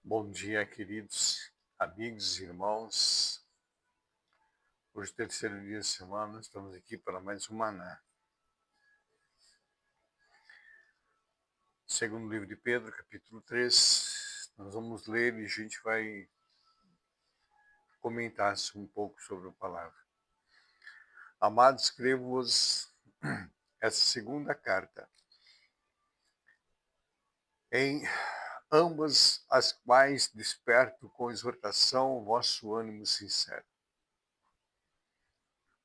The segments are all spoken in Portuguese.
Bom dia, queridos amigos e irmãos. Hoje, terceiro dia da semana, estamos aqui para mais um Maná. Segundo livro de Pedro, capítulo 3, nós vamos ler e a gente vai comentar um pouco sobre a palavra. Amados, escrevo-vos essa segunda carta, em ambas as quais desperto com exortação o vosso ânimo sincero,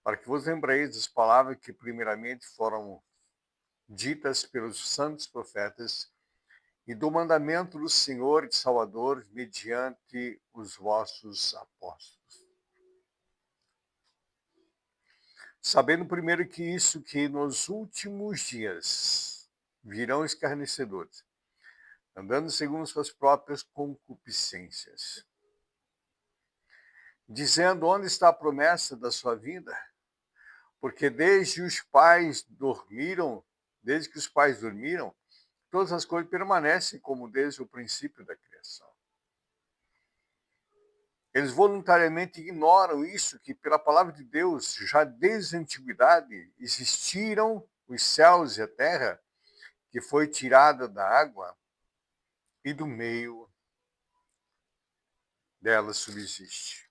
para que vos lembreis das palavras que primeiramente foram ditas pelos santos profetas e do mandamento do Senhor e Salvador mediante os vossos apóstolos. Sabendo primeiro que nos últimos dias virão escarnecedores, andando segundo suas próprias concupiscências, dizendo: onde está a promessa da sua vinda? Porque desde que os pais dormiram, todas as coisas permanecem como desde o princípio da criação. Eles voluntariamente ignoram isso, que pela palavra de Deus, já desde a antiguidade, existiram os céus e a terra, que foi tirada da água e do meio dela subsiste.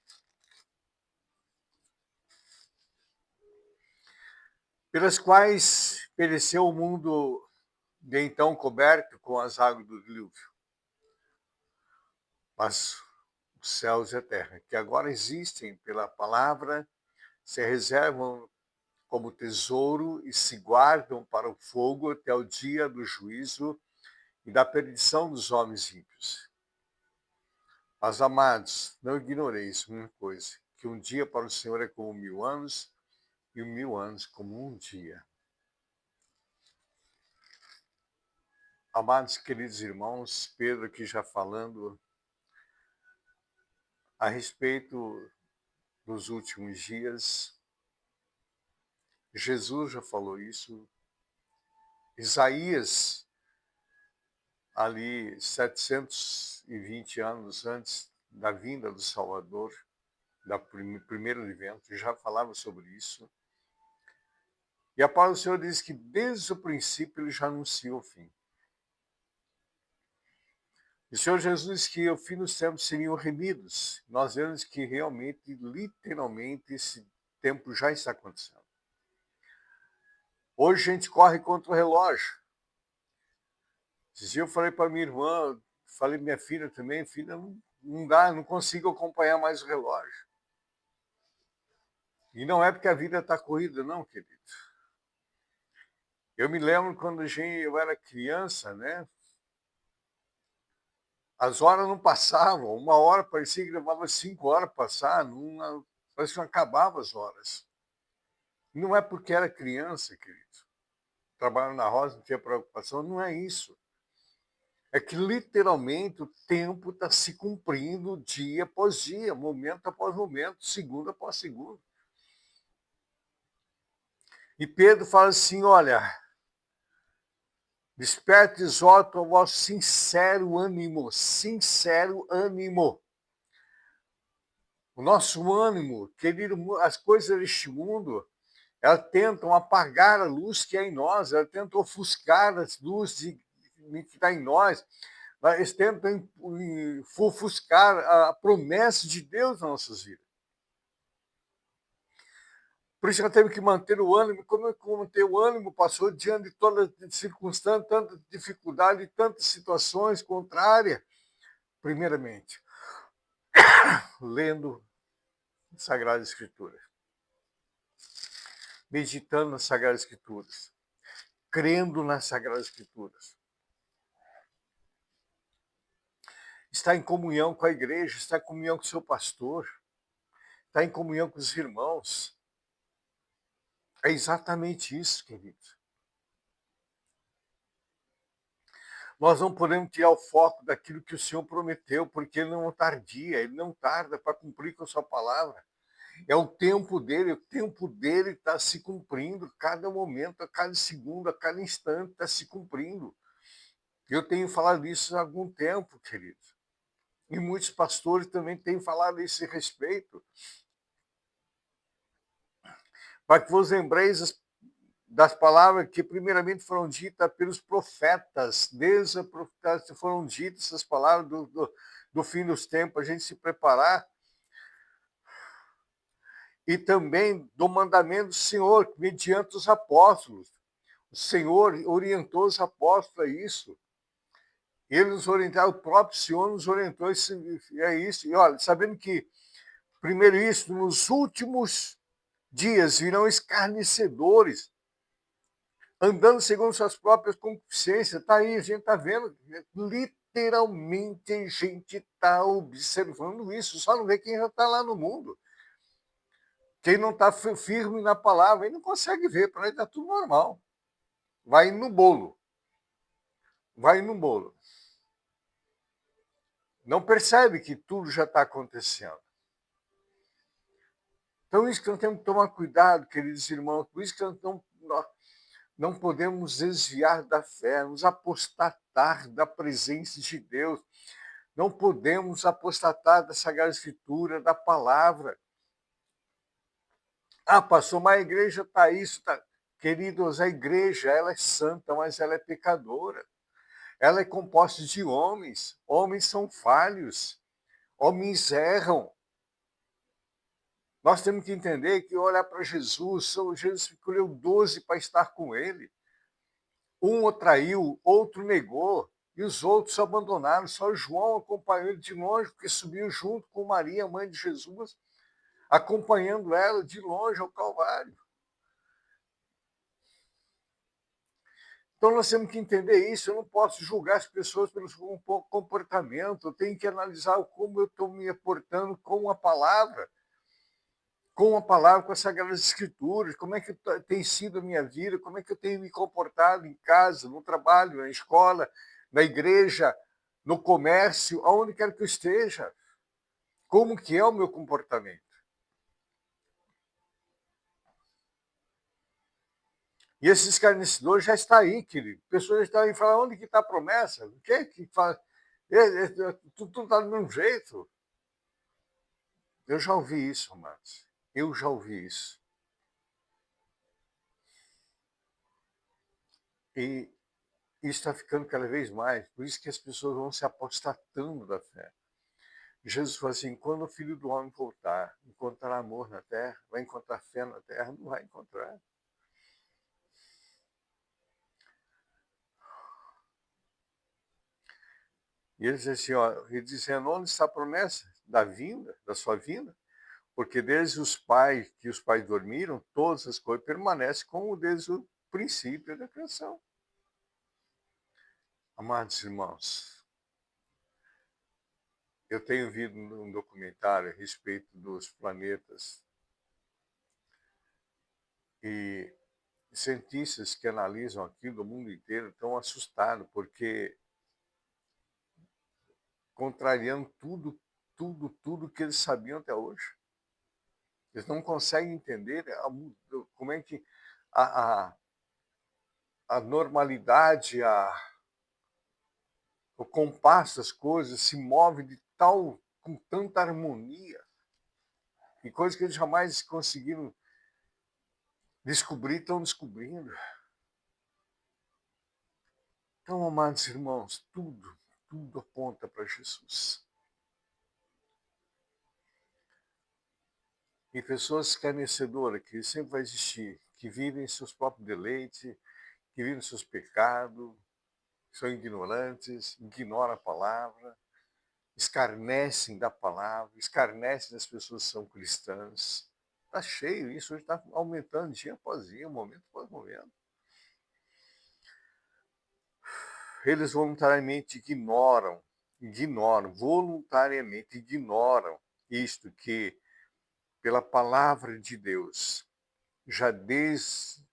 Pelas quais pereceu o mundo de então coberto com as águas do dilúvio. Mas os céus e a terra, que agora existem pela palavra, se reservam como tesouro e se guardam para o fogo até o dia do juízo e da perdição dos homens ímpios. Mas, amados, não ignoreis uma coisa, que um dia para o Senhor é como 1000 anos, e 1000 anos como um dia. Amados, queridos irmãos, Pedro aqui já falando a respeito dos últimos dias. Jesus já falou isso. Isaías, ali 720 anos antes da vinda do Salvador, da primeiro advento, já falava sobre isso. E a palavra do Senhor diz que desde o princípio ele já anuncia o fim. E o Senhor Jesus diz que o fim dos tempos seriam remidos. Nós vemos que realmente, literalmente, esse tempo já está acontecendo. Hoje a gente corre contra o relógio. Esse dia eu falei para minha irmã, falei para minha filha também, filha, não dá, não consigo acompanhar mais o relógio. E não é porque a vida está corrida, não, querido. Eu me lembro quando eu era criança, né? As horas não passavam, uma hora parecia que levava 5 horas para passar, parece que não acabava as horas. Não é porque era criança, querido. Trabalhando na roça, não tinha preocupação, não é isso. É que literalmente o tempo está se cumprindo dia após dia, momento após momento, segundo após segundo. E Pedro fala assim: olha, desperte e exorta o vosso sincero ânimo, sincero ânimo. O nosso ânimo, querido, as coisas deste mundo, elas tentam apagar a luz que é em nós, elas tentam ofuscar as luzes que está em nós, eles tentam ofuscar a promessa de Deus nas nossas vidas. Por isso nós temos que manter o ânimo. Como é que manter o ânimo? Passou diante de todas as circunstâncias, tanta dificuldade, tantas situações contrárias. Primeiramente, lendo a Sagrada Escritura, meditando nas Sagradas Escrituras, crendo nas Sagradas Escrituras. Está em comunhão com a igreja, está em comunhão com o seu pastor, está em comunhão com os irmãos. É exatamente isso, querido. Nós não podemos tirar o foco daquilo que o Senhor prometeu, porque Ele não tardia, Ele não tarda para cumprir com a sua palavra. É o tempo dele está se cumprindo, cada momento, a cada segundo, a cada instante está se cumprindo. Eu tenho falado isso há algum tempo, querido. E muitos pastores também têm falado a esse respeito, para que vos lembreis das palavras que primeiramente foram ditas pelos profetas, desde a profetas foram ditas essas palavras do fim dos tempos, a gente se preparar, e também do mandamento do Senhor, mediante os apóstolos. O Senhor orientou os apóstolos a isso. Ele nos orientou, o próprio Senhor nos orientou a isso. E olha, sabendo que, primeiro isso, nos últimos dias virão escarnecedores, andando segundo suas próprias concupiscências. Está aí, a gente está vendo, literalmente a gente está observando isso, só não vê quem já está lá no mundo. Quem não está firme na palavra, ele não consegue ver, para ele está tudo normal. Vai no bolo. Vai no bolo. Não percebe que tudo já está acontecendo. Então, isso que nós temos que tomar cuidado, queridos irmãos, por isso que nós não podemos desviar da fé, nos apostatar da presença de Deus. Não podemos apostatar da Sagrada Escritura, da palavra. Ah, pastor, mas a igreja está isso. Tá. Queridos, a igreja ela é santa, mas ela é pecadora. Ela é composta de homens. Homens são falhos. Homens erram. Nós temos que entender que olhar para Jesus, Jesus escolheu 12 para estar com ele. Um o traiu, outro negou, e os outros abandonaram. Só João acompanhou ele de longe, porque subiu junto com Maria, mãe de Jesus, acompanhando ela de longe ao Calvário. Então nós temos que entender isso. Eu não posso julgar as pessoas pelo comportamento, eu tenho que analisar como eu estou me portando com a palavra. Com a palavra, com as Sagradas Escrituras, como é que tem sido a minha vida, como é que eu tenho me comportado em casa, no trabalho, na escola, na igreja, no comércio, aonde quer que eu esteja. Como que é o meu comportamento? E esse escarnecedor já está aí, querido. Pessoas já estão aí falando, onde que está a promessa? O que é que faz? Tudo está do mesmo jeito. Eu já ouvi isso, amados. Eu já ouvi isso. E isso está ficando cada vez mais. Por isso que as pessoas vão se apostatando da fé. Jesus falou assim, quando o Filho do Homem voltar, encontrar amor na terra, vai encontrar fé na terra? Não vai encontrar. E ele diz assim, ó, ele dizendo, onde está a promessa da vinda, da sua vinda? Porque desde que os pais dormiram, todas as coisas permanecem como desde o princípio da criação. Amados irmãos, eu tenho visto um documentário a respeito dos planetas e cientistas que analisam aquilo do mundo inteiro estão assustados, porque contrariando tudo que eles sabiam até hoje. Eles não conseguem entender como é que a, a, a normalidade, o compasso das coisas se move com tanta harmonia, e coisas que eles jamais conseguiram descobrir, estão descobrindo. Então, amados irmãos, tudo aponta para Jesus. E pessoas escarnecedoras, que sempre vai existir, que vivem seus próprios deleites, que vivem seus pecados, são ignorantes, ignoram a palavra, escarnecem da palavra, escarnecem das pessoas que são cristãs. Está cheio isso, hoje está aumentando dia após dia, momento após momento. Eles voluntariamente voluntariamente ignoram isto que, pela palavra de Deus, já desde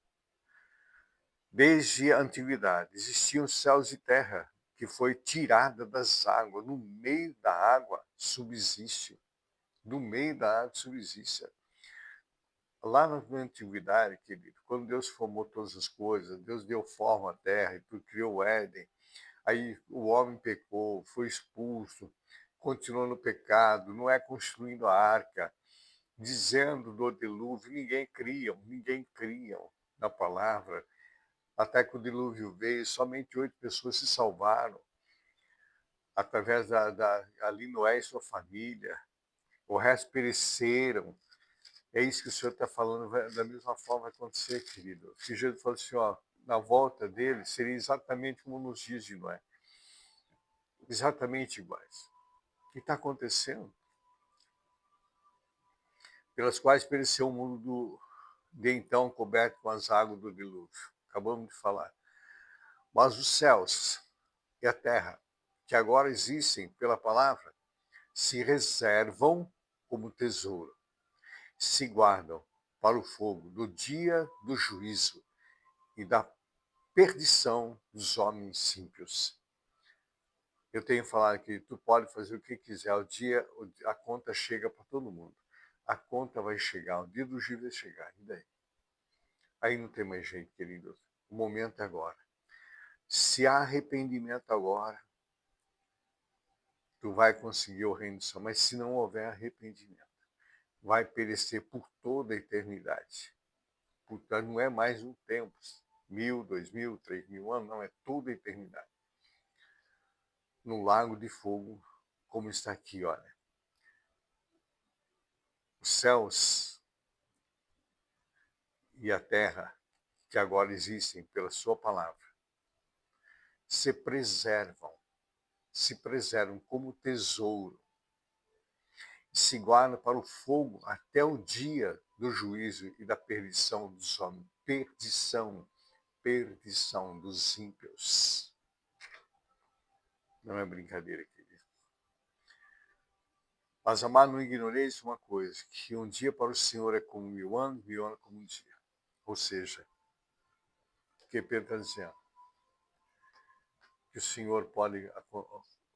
a antiguidade, existiam céus e terra, que foi tirada das águas, no meio da água subsiste. No meio da água subsiste. Lá na antiguidade, querido, quando Deus formou todas as coisas, Deus deu forma à terra e criou o Éden, aí o homem pecou, foi expulso, continua no pecado, não é construindo a arca, dizendo do dilúvio, ninguém cria na palavra. Até que o dilúvio veio, somente 8 pessoas se salvaram, através ali Noé e sua família. O resto pereceram. É isso que o Senhor está falando, da mesma forma vai acontecer, querido. Que Jesus falou assim, ó, na volta dele seria exatamente como nos dias de Noé. Exatamente iguais. O que está acontecendo? Pelas quais pereceu o mundo de então coberto com as águas do dilúvio. Acabamos de falar. Mas os céus e a terra, que agora existem pela palavra, se reservam como tesouro, se guardam para o fogo do dia do juízo e da perdição dos homens ímpios. Eu tenho falado que tu pode fazer o que quiser, a conta chega para todo mundo. A conta vai chegar, o dia do juízo vai chegar, e daí? Aí não tem mais jeito, queridos. O momento é agora. Se há arrependimento agora, tu vai conseguir o reino do céu. Mas se não houver arrependimento, vai perecer por toda a eternidade. Portanto, não é mais um tempo, 1000, 2000, 3000 anos, não, é toda a eternidade. No lago de fogo, como está aqui, olha. Os céus e a terra, que agora existem pela sua palavra, se preservam como tesouro, se guardam para o fogo até o dia do juízo e da perdição dos homens. Perdição dos ímpios. Não é brincadeira, querido. Mas, amado, não ignoreis uma coisa, que um dia para o Senhor é como 1000 anos, 1000 anos como um dia. Ou seja, o que Pedro está dizendo? Que o Senhor pode,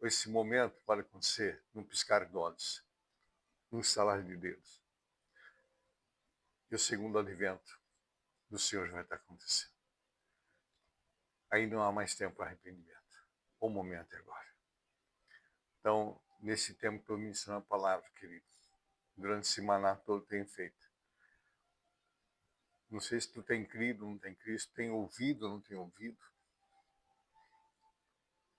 esse momento pode acontecer num piscar de olhos, num estalar de dedos. E o segundo advento do Senhor já vai estar acontecendo. Aí não há mais tempo para arrependimento. O momento é agora. Então, nesse tempo que eu me ensino a palavra, querido, durante a semana todo tenho feito. Não sei se tu tem crido, não tem crido, tem ouvido, não tem ouvido.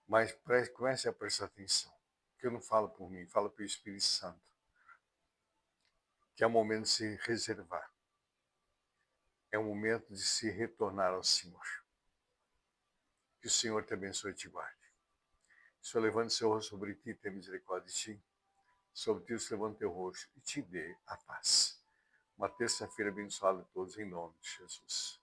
Mas comece a prestar atenção. Porque eu não falo por mim, falo pelo Espírito Santo. Que é o momento de se reservar. É o momento de se retornar ao Senhor. Que o Senhor te abençoe e te guarde. O Senhor levante seu rosto sobre ti e tenha misericórdia de ti. Sobre ti o Senhor levante teu rosto e te dê a paz. Uma terça-feira abençoada a todos em nome de Jesus.